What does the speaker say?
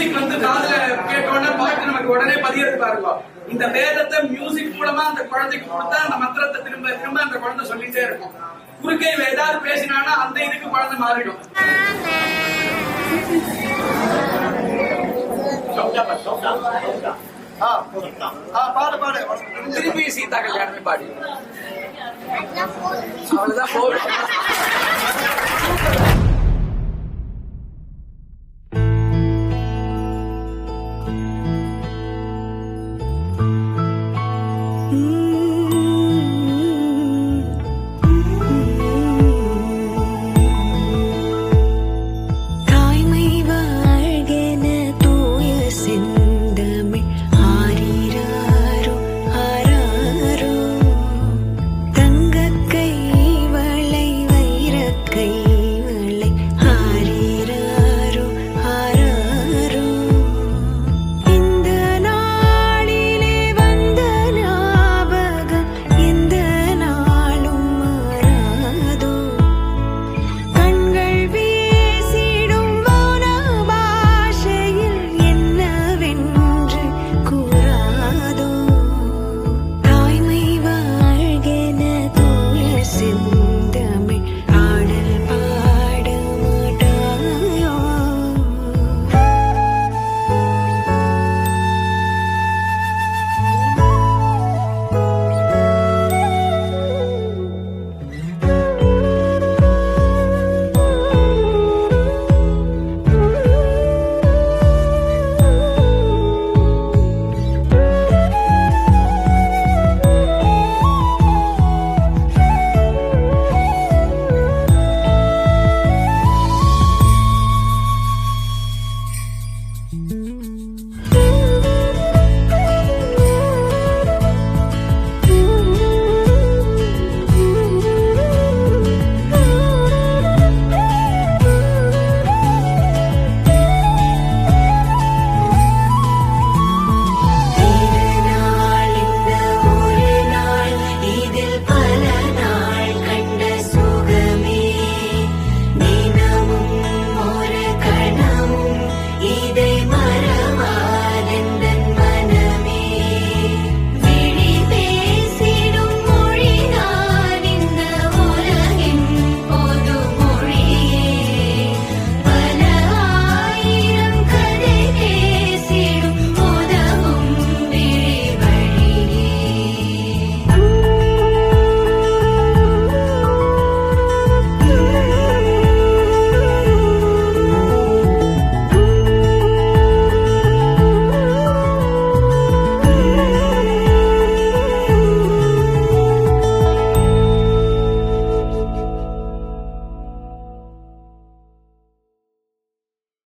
Music வந்து காதுல கேட்டோடனே பாட்டு நமக்கு உடனே பதியறது பாருங்க. இந்த வேதத்தை மியூசிக் மூலமா அந்த குழந்தைக்கு கொடுத்தா அந்த மந்திரத்தை திரும்ப திரும்ப அந்த குழந்தை சொல்லிட்டே இருக்கும். குறுக்கே ஏதாவது பேசினானா அந்த இதுக்கு குழந்தை மாறிடும். பாடு பாடு திருப்பி சீதா கல்யாணமே பாடி அவ்வளவுதான் போதும்.